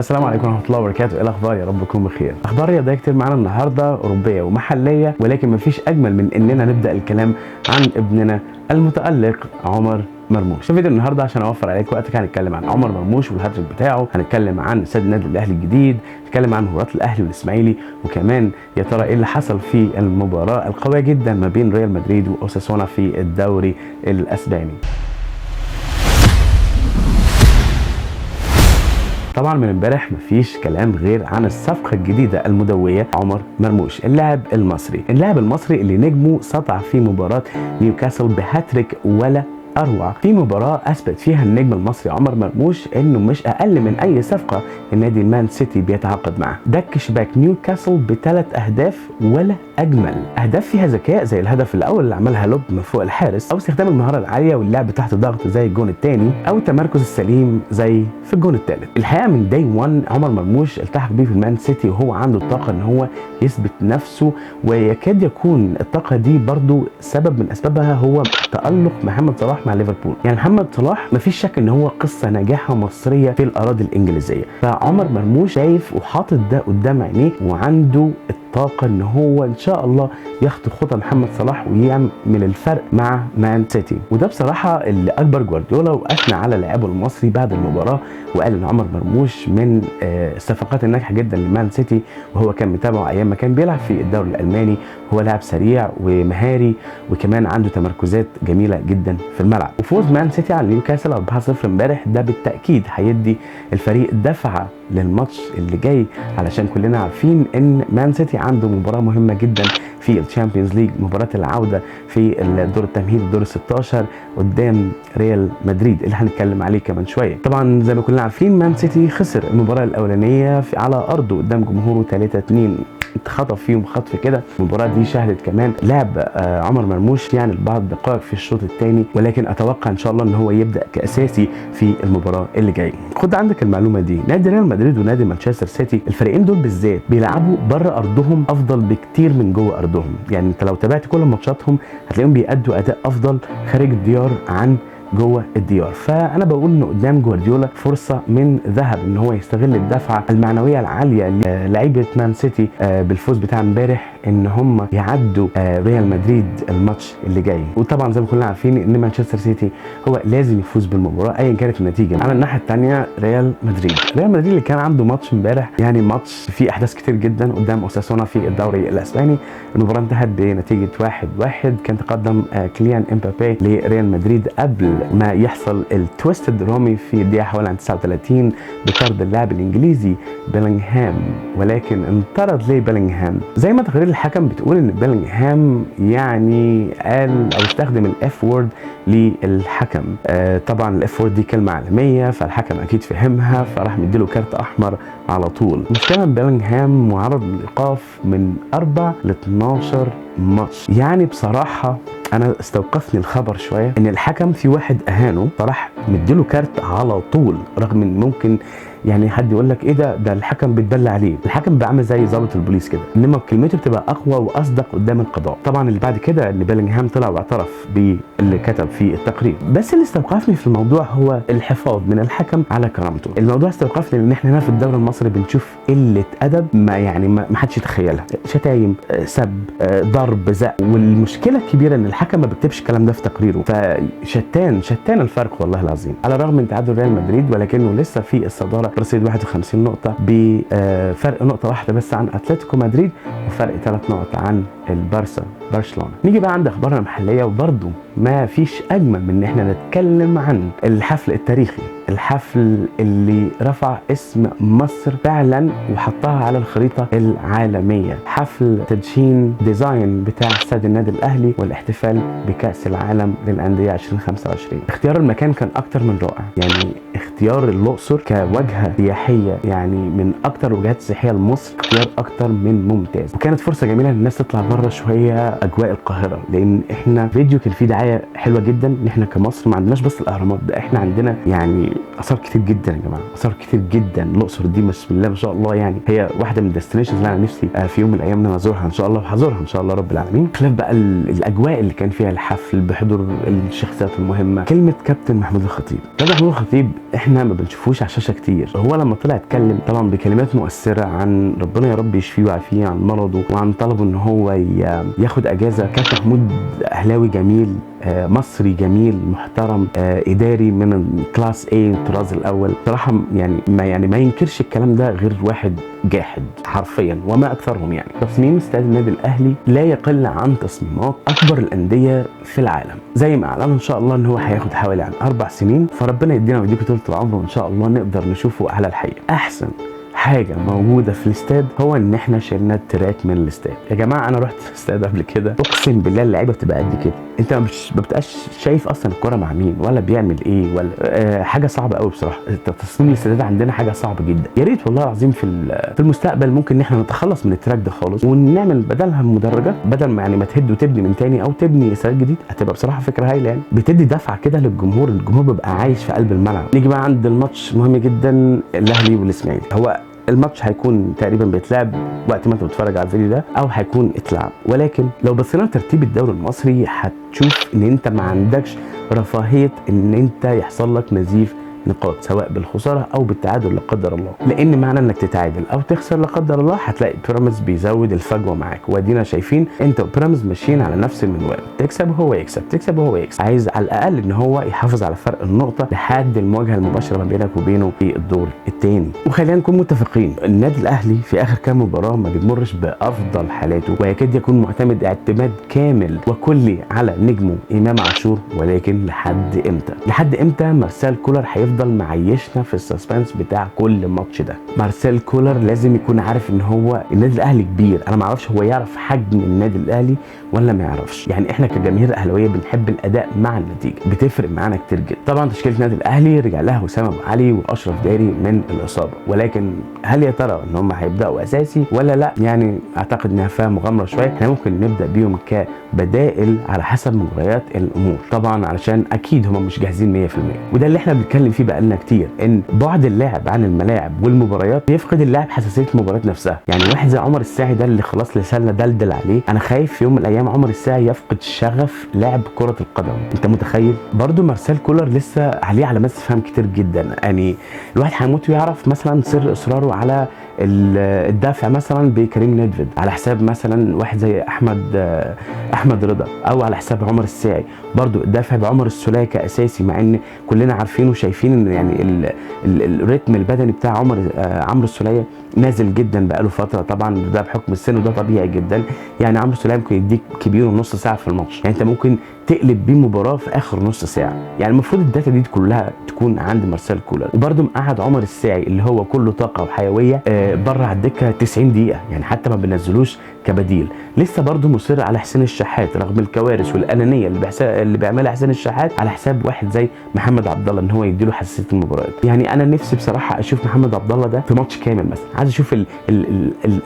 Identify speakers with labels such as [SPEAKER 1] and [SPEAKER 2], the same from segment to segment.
[SPEAKER 1] السلام عليكم ورحمه الله وبركاته. ايه الاخبار؟ يا رب تكونوا بخير. اخبار رياضيه كتير معانا النهارده، اوروبيه ومحليه، ولكن مفيش اجمل من اننا نبدا الكلام عن ابننا المتالق عمر مرموش. في فيديو النهارده عشان اوفر عليك وقتك هنتكلم عن عمر مرموش والهاتريك بتاعه، هنتكلم عن سد النادي الاهلي الجديد، هنتكلم عن مباراه الاهلي والاسماعيلي، وكمان يا ترى ايه اللي حصل في المباراه القويه جدا ما بين ريال مدريد واوساسونا في الدوري الاسباني. طبعا من امبارح مفيش كلام غير عن الصفقه الجديده المدويه عمر مرموش، اللاعب المصري اللي نجمه سطع في مباراه نيوكاسل بهاتريك ولا اروع، في مباراه اثبت فيها النجم المصري عمر مرموش انه مش اقل من اي صفقه النادي المان سيتي بيتعاقد معاه. دك شباك نيوكاسل بثلاث اهداف ولا اجمل، اهداف فيها ذكاء زي الهدف الاول اللي عملها لوب من فوق الحارس، او استخدام المهاره العاليه واللعب تحت ضغط زي الجون الثاني، او التمركز السليم زي في الجون الثالث. الحقيقه من داي 1 عمر مرموش التحق بيه في المان سيتي وهو عنده الطاقه ان هو يثبت نفسه، ويكاد يكون الطاقه دي برضو سبب من اسبابها هو تالق محمد صلاح مع ليفربول. يعني محمد صلاح مفيش شك ان هو قصه نجاحه مصريه في الاراضي الانجليزيه، فعمر مرموش شايف وحاطط ده قدام عينيه وعنده الطاقه ان هو ان شاء الله يخطو خطى محمد صلاح ويعمل الفرق مع مان سيتي. وده بصراحه اللي اكبر جوارديولا واثنى على لاعبه المصري بعد المباراه، وقال ان عمر مرموش من الصفقات الناجحه جدا لمان سيتي، وهو كان متابعه ايام ما كان بيلعب في الدوري الالماني. هو لاعب سريع ومهاري وكمان عنده تمركزات جميله جدا في الملعب. وفوز مان سيتي على نيوكاسل 4-0 امبارح ده بالتاكيد هيدي الفريق دفعه للماتش اللي جاي، علشان كلنا عارفين ان مان سيتي عنده مباراه مهمه جدا في الشامبيونز ليج، مباراه العوده في الدور التمهيدي الدور 16 قدام ريال مدريد اللي هنتكلم عليه كمان شويه. طبعا زي ما كلنا عارفين مان سيتي خسر المباراه الاولانيه على ارضه قدام جمهوره 3-2، اتخطف فيهم خطف كده. المباراه دي شهدت كمان لعب عمر مرموش يعني بعض الدقائق في الشوط الثاني، ولكن اتوقع ان شاء الله ان هو يبدا كاساسي في المباراه اللي جايه. خد عندك المعلومه دي، نادي ريال مدريد ونادي مانشستر سيتي الفريقين دول بالذات بيلعبوا بره ارضهم افضل بكتير من جوه ارضهم. يعني انت لو تابعت كل ماتشاتهم هتلاقيهم بيأدوا اداء افضل خارج الديار عن جوه الديار. فانا بقول ان قدام جوارديولا فرصه من ذهب ان هو يستغل الدفعه المعنويه العاليه للاعيبه مان سيتي بالفوز بتاع امبارح ان هم يعدوا ريال مدريد الماتش اللي جاي. وطبعا زي ما كلنا عارفين ان مانشستر سيتي هو لازم يفوز بالمباراه ايا كانت النتيجه. على الناحيه الثانيه ريال مدريد اللي كان عنده ماتش امبارح، يعني ماتش فيه احداث كتير جدا قدام اوساسونا في الدوري الاسباني. المباراه انتهت بنتيجه 1-1. كان تقدم كيليان امبابي لريال مدريد قبل ما يحصل التويست الدرامي في الدقيقه حوالي 39 بطرد اللاعب الانجليزي بيلينغهام، ولكن انطرد ليه بيلينغهام زي ما تقارير الحكم بتقول ان بيلينغهام يعني قال او استخدم الاف وورد للحكم. طبعا الاف وورد دي كلمه عالميه، فالحكم اكيد فهمها فراح مديله كارت احمر على طول. مش كمان بيلينغهام معرض للايقاف من 4 ل 12 ماتش. يعني بصراحه انا استوقفني الخبر شويه ان الحكم في واحد اهانه فراح مديله كارت على طول، رغم ان ممكن يعني حد يقول لك ايه ده الحكم بيتبلى عليه. الحكم بيعمل زي ضابط البوليس كده، انما كلمته بتبقى اقوى واصدق قدام القضاء. طبعا اللي بعد كده ان بيلينغهام طلع واعترف باللي كتب في التقرير. بس اللي استوقفني في الموضوع هو الحفاظ من الحكم على كرامته. الموضوع استوقفني لان احنا هنا في الدوري المصري بنشوف قله ادب ما حدش يتخيلها، شتايم، سب، ضرب، زق. والمشكله الكبيره ان الحكم ما بيكتبش الكلام ده في تقريره، فشتان الفرق والله العظيم. على الرغم من تعادل ريال مدريد ولكنه لسه في الصداره برصيد 51 نقطه بفرق نقطه واحده بس عن اتلتيكو مدريد وفرق 3 نقط عن برشلونه. نيجي بقى عند اخبارنا المحليه، وبرده ما فيش اجمل من ان احنا نتكلم عن الحفل التاريخي، الحفل اللي رفع اسم مصر فعلا وحطها على الخريطه العالميه، حفل تدشين ديزاين بتاع استاد النادي الاهلي والاحتفال بكاس العالم للانديه 2025. اختيار المكان كان اكتر من رائع، يعني اختيار الاقصر كوجهه سياحيه يعني من اكتر الوجهات السياحيه لمصر اختيار اكتر من ممتاز، وكانت فرصه جميله للناس تطلع بره بره شويه اجواء القاهره، لان احنا فيديو كان فيه دعايه حلوه جدا ان احنا كمصر ما عندناش بس الاهرامات، ده احنا عندنا يعني اثار كتير جدا يا جماعه، اثار كتير جدا. الاقصر دي بسم الله ما شاء الله يعني هي واحده من الديستنيشنز اللي انا نفسي في يوم من الايام انا ازورها ان شاء الله، وهزورها ان شاء الله رب العالمين. خلاف بقى الاجواء اللي كان فيها الحفل بحضور الشخصيات المهمه، كلمه كابتن محمود الخطيب. كابتن محمود الخطيب احنا ما بنشوفوش على الشاشه كتير، هو لما طلع اتكلم طبعا بكلمات مؤثره عن ربنا يا رب يشفيه ويعافيه عن مرضه، وعن طلبه ان هو ياخد اجازه. كابتن محمود اهلاوي جميل، مصري جميل محترم، اداري من كلاس A الطراز الاول. صراحه يعني ما ينكرش الكلام ده غير واحد جاحد حرفيا وما اكثرهم. يعني تصميم استاد النادي الاهلي لا يقل عن تصميمات اكبر الانديه في العالم، زي ما اعلن ان شاء الله ان هو هياخد حوالي عن 4 سنين، فربنا يدينا ويديكم طول العمر وان شاء الله نقدر نشوفه على الحقيقه. احسن حاجه موجوده في الاستاد هو ان احنا شلنا التراك من الاستاد. يا جماعه انا رحت استاد قبل كده، اقسم بالله اللعيبه بتبقى قد كده، انت ما بتبقاش شايف اصلا الكوره مع مين ولا بيعمل ايه ولا حاجه صعبه قوي بصراحه. تصميم الاستاد عندنا حاجه صعبه جدا. يا ريت والله العظيم في المستقبل ممكن ان احنا نتخلص من التراك ده خالص ونعمل بدلها مدرجات، بدل ما ما تهد وتبني من تاني او تبني استاد جديد. هتبقى بصراحه فكره هايله، يعني بتدي دفعه كده للجمهور، الجمهور بيبقى عايش في قلب الملعب. نيجي بقى عند الماتش مهم جدا، الاهلي والاسماعيلي. هو الماتش هيكون تقريبا بيتلعب وقت ما انت بتتفرج على الفيديو ده او هيكون اتلعب، ولكن لو بصينا لترتيب الدوري المصري هتشوف ان انت ما عندكش رفاهيه ان انت يحصل لك نزيف نقاط سواء بالخساره او بالتعادل لا قدر الله، لان معنى انك تتعادل او تخسر لا قدر الله هتلاقي بيراميدز بيزود الفجوه معاك، وادينا شايفين انت وبيراميدز ماشيين على نفس المنوال، تكسب وهو يكسب، تكسب وهو يكسب. عايز على الاقل ان هو يحافظ على فرق النقطه لحد المواجهه المباشره ما بينك وبينه في الدور الثاني. وخلينا نكون متفقين، النادي الاهلي في اخر كام مباراه ما بيمرش بافضل حالاته، ويكاد يكون معتمد اعتماد كامل وكلي على نجمه امام عاشور. ولكن لحد امتى؟ لحد امتى مارسيل كولر هيفضل معيشنا في السسبنس بتاع كل ماتش ده؟ مارسيل كولر لازم يكون عارف ان هو النادي الاهلي كبير. انا ما اعرفش هو يعرف حجم النادي الاهلي ولا ما يعرفش. يعني احنا كجماهير اهلاويه بنحب الاداء مع النتيجه، بتفرق معانا كتير جدا. طبعا تشكيله النادي الاهلي رجع لها وسام ابو علي واشرف داري من الاصابه، ولكن هل يا ترى ان هم هيبداوا اساسي ولا لا؟ يعني اعتقد انها فيها مغامره شويه. احنا ممكن نبدا بيهم كبدائل على حسب مجريات الامور، طبعا علشان اكيد هم مش جاهزين 100%. وده اللي احنا بنتكلم فيه بقالنا كتير، ان بعد اللاعب عن الملاعب والمباريات بيفقد اللاعب حساسيه المباريات نفسها. يعني واحد زي عمر الساعي ده اللي خلاص لساننا دلدل عليه، انا خايف في يوم من الايام عمر الساعي يفقد شغف لعب كره القدم. انت متخيل؟ برضو مارسيل كولر لسه عليه علامات استفهام كتير جدا. يعني الواحد هيموت ويعرف مثلا سر اصراره على الدافع مثلا بكريم نيدفيد على حساب مثلا واحد زي احمد رضا، او على حساب عمر الساعي. برضو الدافع بعمر السولية كاساسي، مع ان كلنا عارفين وشايفين ان يعني الريتم البدني بتاع عمرو السولية نازل جدا بقاله فتره، طبعا ده بحكم السن وده طبيعي جدا. يعني عمرو السولية ممكن يديك كبير ونص ساعه في الماتش، يعني انت ممكن تقلب بيه مباراه في اخر نص ساعه. يعني المفروض الداتا دي كلها تكون عند مارسيل كولر. وبرده مقعد عمر الساعي اللي هو كله طاقه وحيويه بره على الدكه 90 دقيقه، يعني حتى ما بنزلوش كبديل. لسه برده مصر على حسين الشحات رغم الكوارث والانانيه اللي بيعملها حسين الشحات على حساب واحد زي محمد عبد الله ان هو يديله حساسيه المباريات. يعني انا نفسي بصراحه اشوف محمد عبد الله ده في ماتش كامل مثلا، عايز اشوف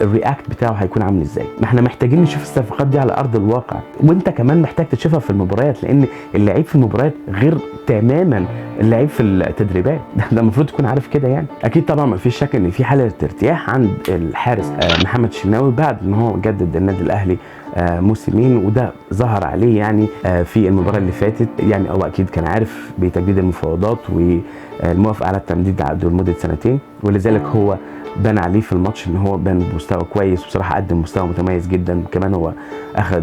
[SPEAKER 1] الرياكت بتاعه هيكون عامل ازاي. ما احنا محتاجين نشوف الصفقات دي على ارض الواقع، وانت كمان محتاج تشوفها في المباريات، لان اللعيب في المباريات غير تماما اللعيب في التدريبات. ده المفروض تكون عارف كده. يعني اكيد طبعا ما فيش شك ان في حاله ارتياح عند الحارس محمد الشناوي بعد ان هو جدد النادي الاهلي موسمين، وده ظهر عليه يعني في المباراه اللي فاتت. يعني هو اكيد كان عارف بتجديد المفاوضات والموافقه على التمديد عقده لمده 2 سنين، ولذلك هو بان عليه في الماتش ان هو بان بمستوى كويس، وبصراحه قدم مستوى متميز جدا. كمان هو اخذ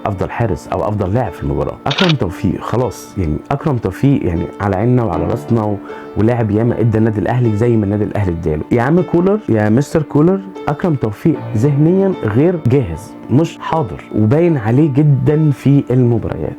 [SPEAKER 1] افضل حارس او افضل لاعب في المباراه. اكرم توفيق خلاص، يعني اكرم توفيق يعني على عيننا وعلى راسنا، ولاعب ياما ادى النادي الاهلي زي ما النادي الاهلي اداله. يا عم كولر، يا مستر كولر، اكرم توفيق ذهنيا غير جاهز، مش حاضر، وباين عليه جدا في المباريات.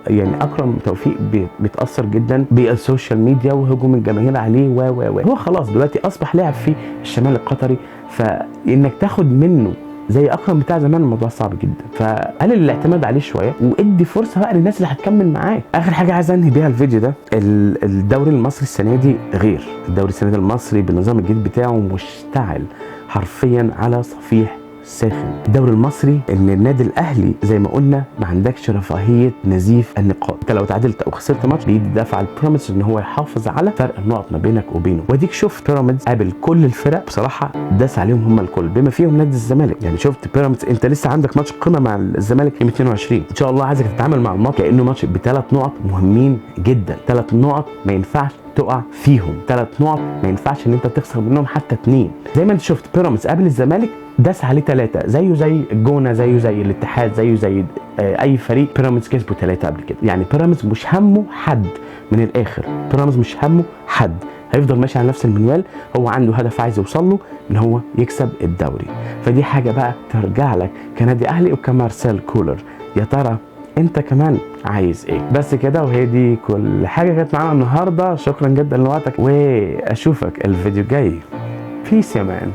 [SPEAKER 1] يعني اكرم توفيق بيتاثر جدا بالسوشيال ميديا وهجوم الجماهير عليه هو خلاص دلوقتي اصبح لاعب في الشمال القطري، فانك تاخد منه زي اكرم بتاع زمان الموضوع صعب جدا. فقلل الاعتماد عليه شويه وادي فرصه بقى للناس اللي هتكمل معاه. اخر حاجه عايز انهي بيها الفيديو ده، الدوري المصري السنه دي غير. الدوري السنه دي المصري بالنظام الجديد بتاعه مشتعل حرفيا على صفيح ساخن. الدوري المصري ان النادي الاهلي زي ما قلنا ما عندكش رفاهيه نزيف النقاط، انت لو تعادلت او خسرت ماتش بيدي دفع البيراميدز ان هو يحافظ على فرق النقط ما بينك وبينه. واديك شفت بيراميدز قابل كل الفرق بصراحه داس عليهم هم الكل بما فيهم نادي الزمالك. يعني شفت بيراميدز انت لسه عندك ماتش قمه مع الزمالك يوم 22، ان شاء الله عايزك تتعامل مع الماتش كانه ماتش بثلاث نقط مهمين جدا، 3 نقط ما ينفعش تقع فيهم، 3 نقط ما ينفعش ان انت تخسر منهم حتى 2. زي ما انت شفت بيراميدز قابل الزمالك داس عليه 3 زيه زي الجونه زيه زي الاتحاد زيه زي اي فريق بيراميدز كسبه 3 قبل كده. يعني بيراميدز مش همه حد من الاخر، بيراميدز مش همه حد، هيفضل ماشي على نفس المنوال، هو عنده هدف عايز يوصل له ان هو يكسب الدوري. فدي حاجه بقى ترجع لك كنادي اهلي وكمارسيل كولر، يا ترى انت كمان عايز ايه؟ بس كده، وهي دي كل حاجه كانت معانا النهارده. شكرا جدا لوقتك واشوفك الفيديو الجاي. بيس يا مان.